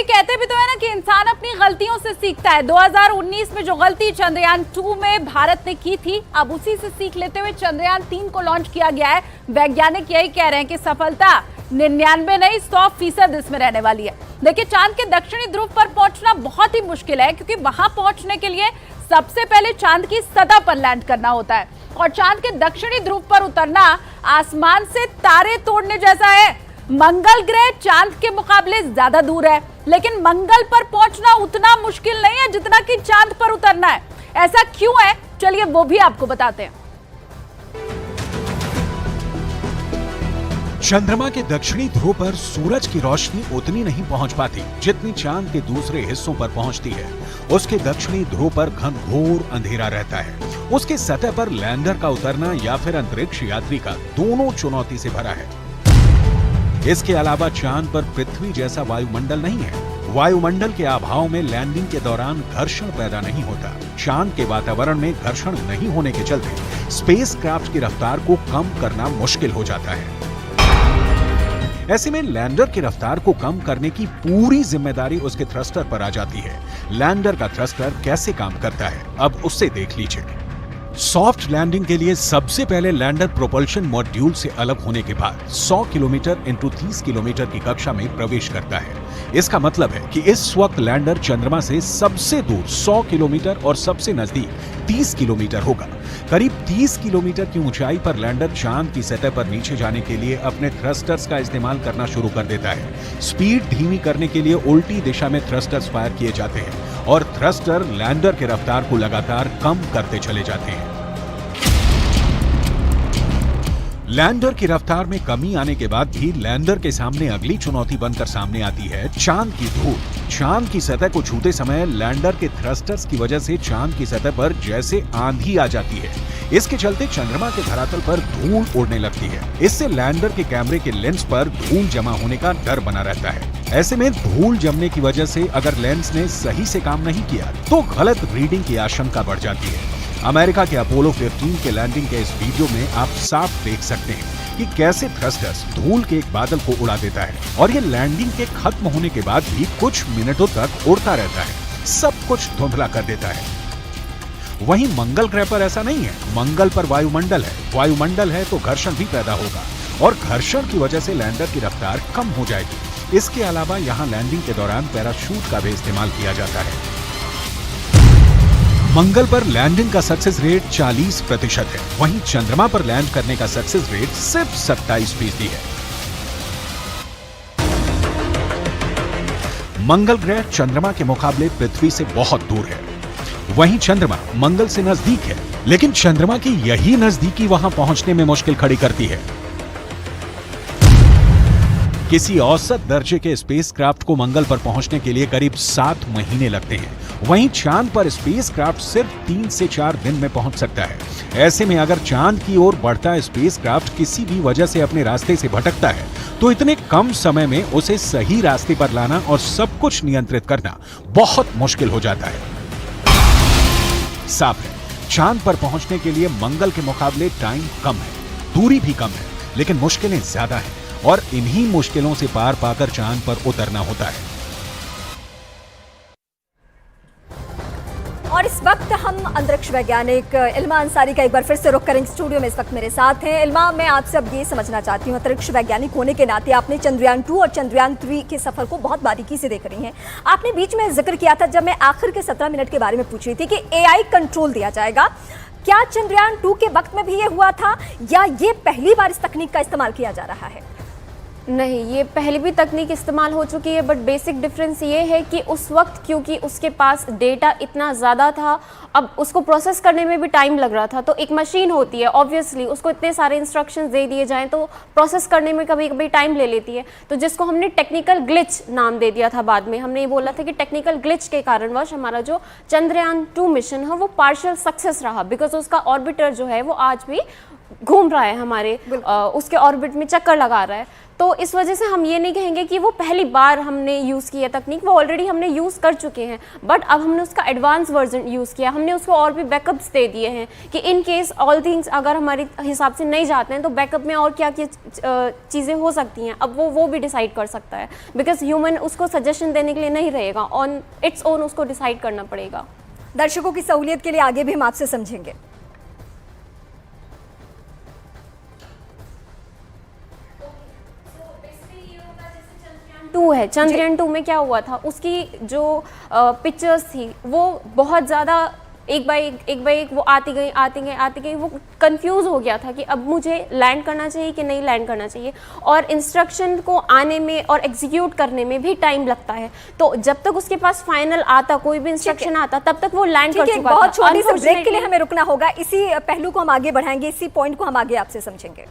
कहते भी तो है ना कि इंसान अपनी गलतियों से सीखता है। 2019 में जो गलती चंद्रयान 2 में भारत ने की थी, अब उसी से सीख लेते हुए चंद्रयान 3 को लॉन्च किया गया है। वैज्ञानिक यही कह रहे हैं कि सफलता 99 नहीं 100% इसमें रहने वाली है। देखिए, चांद के दक्षिणी ध्रुव पर पहुंचना बहुत ही मुश्किल है, क्योंकि वहां पहुंचने के लिए सबसे पहले चांद की सतह पर लैंड करना होता है और चांद के दक्षिणी ध्रुव पर उतरना आसमान से तारे तोड़ने जैसा है। मंगल ग्रह चांद के मुकाबले ज्यादा दूर है, लेकिन मंगल पर पहुंचना उतना मुश्किल नहीं है जितना कि चांद पर उतरना है। ऐसा क्यों है, चलिए वो भी आपको बताते हैं। चंद्रमा के दक्षिणी ध्रुव पर सूरज की रोशनी उतनी नहीं पहुंच पाती जितनी चांद के दूसरे हिस्सों पर पहुंचती है। उसके दक्षिणी ध्रुव पर घनघोर अंधेरा रहता है। उसके सतह पर लैंडर का उतरना या फिर अंतरिक्ष यात्री का, दोनों चुनौती से भरा है। इसके अलावा चांद पर पृथ्वी जैसा वायुमंडल नहीं है। वायुमंडल के अभाव में लैंडिंग के दौरान घर्षण पैदा नहीं होता। चांद के वातावरण में घर्षण नहीं होने के चलते स्पेसक्राफ्ट की रफ्तार को कम करना मुश्किल हो जाता है। ऐसे में लैंडर की रफ्तार को कम करने की पूरी जिम्मेदारी उसके थ्रस्टर पर आ जाती है। लैंडर का थ्रस्टर कैसे काम करता है, अब उससे देख लीजिए। सॉफ्ट लैंडिंग के लिए सबसे पहले लैंडर प्रोपल्शन मॉड्यूल से अलग होने के बाद 100 किलोमीटर इंटू 30 किलोमीटर की कक्षा में प्रवेश करता है। इसका मतलब है कि इस वक्त लैंडर चंद्रमा से सबसे दूर 100 किलोमीटर और सबसे नजदीक 30 किलोमीटर होगा। करीब 30 किलोमीटर की ऊंचाई पर लैंडर चांद की सतह पर नीचे जाने के लिए अपने थ्रस्टर्स का इस्तेमाल करना शुरू कर देता है। स्पीड धीमी करने के लिए उल्टी दिशा में थ्रस्टर्स फायर किए जाते हैं और थ्रस्टर लैंडर के रफ्तार को लगातार कम करते चले जाते हैं। लैंडर की रफ्तार में कमी आने के बाद भी लैंडर के सामने अगली चुनौती बनकर सामने आती है चांद की धूल। चांद की सतह को छूते समय लैंडर के थ्रस्टर्स की वजह से चांद की सतह पर जैसे आंधी आ जाती है। इसके चलते चंद्रमा के धरातल पर धूल उड़ने लगती है। इससे लैंडर के कैमरे के लेंस पर धूल जमा होने का डर बना रहता है। ऐसे में धूल जमने की वजह से अगर लेंस ने सही से काम नहीं किया तो गलत रीडिंग की आशंका बढ़ जाती है। अमेरिका के अपोलो 15 के लैंडिंग के इस वीडियो में आप साफ देख सकते हैं कि कैसे थ्रस्टर्स धूल के एक बादल को उड़ा देता है और ये लैंडिंग के खत्म होने के बाद भी कुछ मिनटों तक उड़ता रहता है, सब कुछ धुंधला कर देता है। वहीं मंगल ग्रह पर ऐसा नहीं है। मंगल पर वायुमंडल है। वायुमंडल है तो घर्षण भी पैदा होगा और घर्षण की वजह से लैंडर की रफ्तार कम हो जाएगी। इसके अलावा यहाँ लैंडिंग के दौरान पैराशूट का भी इस्तेमाल किया जाता है। मंगल पर लैंडिंग का सक्सेस रेट 40% है, वहीं चंद्रमा पर लैंड करने का सक्सेस रेट सिर्फ 27% है। मंगल ग्रह चंद्रमा के मुकाबले पृथ्वी से बहुत दूर है। वहीं चंद्रमा मंगल से नजदीक है, लेकिन चंद्रमा की यही नजदीकी वहां पहुंचने में मुश्किल खड़ी करती है। किसी औसत दर्जे के स्पेसक्राफ्ट को मंगल पर पहुंचने के लिए करीब 7 महीने लगते हैं। वहीं चांद पर स्पेसक्राफ्ट सिर्फ 3 से 4 दिन में पहुंच सकता है। ऐसे में अगर चांद की ओर बढ़ता स्पेसक्राफ्ट किसी भी वजह से अपने रास्ते से भटकता है तो इतने कम समय में उसे सही रास्ते पर लाना और सब कुछ नियंत्रित करना बहुत मुश्किल हो जाता है। साफ है, चांद पर पहुंचने के लिए मंगल के मुकाबले टाइम कम है, दूरी भी कम है, लेकिन मुश्किलें ज्यादा हैं और इन्हीं मुश्किलों से पार पाकर चांद पर उतरना होता है। और इस वक्त हम अंतरिक्ष वैज्ञानिक इल्मा अंसारी का एक बार फिर से रुख करेंगे। स्टूडियो में इस वक्त मेरे साथ हैं। इल्मा, मैं आपसे अब ये समझना चाहती हूँ, अंतरिक्ष वैज्ञानिक होने के नाते आपने चंद्रयान 2 और चंद्रयान 3 के सफर को बहुत बारीकी से देख रही हैं। आपने बीच में जिक्र किया था, जब मैं आखिर के 17 मिनट के बारे में पूछ रही थी, कि AI कंट्रोल दिया जाएगा। क्या चंद्रयान 2 के वक्त में भी ये हुआ था या ये पहली बार इस तकनीक का इस्तेमाल किया जा रहा है? नहीं, ये पहले भी तकनीक इस्तेमाल हो चुकी है, बट बेसिक डिफरेंस ये है कि उस वक्त क्योंकि उसके पास डेटा इतना ज़्यादा था, अब उसको प्रोसेस करने में भी टाइम लग रहा था। तो एक मशीन होती है, ऑब्वियसली उसको इतने सारे इंस्ट्रक्शंस दे दिए जाएं तो प्रोसेस करने में कभी कभी टाइम ले लेती है। तो जिसको हमने टेक्निकल ग्लिच नाम दे दिया था, बाद में हमने ये बोला था कि टेक्निकल ग्लिच के कारणवश हमारा जो चंद्रयान 2 मिशन है वो पार्शियल सक्सेस रहा, बिकॉज उसका ऑर्बिटर जो है वो आज भी घूम रहा है हमारे उसके ऑर्बिट में चक्कर लगा रहा है। तो इस वजह से हम ये नहीं कहेंगे कि वो पहली बार हमने यूज़ किया तकनीक, वो ऑलरेडी हमने यूज़ कर चुके हैं, बट अब हमने उसका एडवांस वर्जन यूज़ किया, हमने उसको और भी बैकअप्स दे दिए हैं कि इन केस ऑल थिंग्स अगर हमारे हिसाब से नहीं जाते हैं तो बैकअप में और क्या क्या चीज़ें हो सकती हैं, अब वो भी डिसाइड कर सकता है, बिकॉज ह्यूमन उसको सजेशन देने के लिए नहीं रहेगा, ऑन इट्स ओन उसको डिसाइड करना पड़ेगा। दर्शकों की सहूलियत के लिए आगे भी हम आपसे समझेंगे। है चंद्रयान 2 में क्या हुआ था, उसकी जो पिक्चर्स थी वो बहुत ज़्यादा एक बाय एक वो आती गई, वो कंफ्यूज हो गया था कि अब मुझे लैंड करना चाहिए कि नहीं लैंड करना चाहिए, और इंस्ट्रक्शन को आने में और एग्जीक्यूट करने में भी टाइम लगता है, तो जब तक उसके पास फाइनल आता, कोई भी इंस्ट्रक्शन आता, तब तक वो लैंड कर चुका था। बहुत छोटी सी ब्रेक के लिए हमें रुकना होगा, इसी पहलू को हम आगे बढ़ाएंगे, इसी पॉइंट को हम आगे आपसे समझेंगे।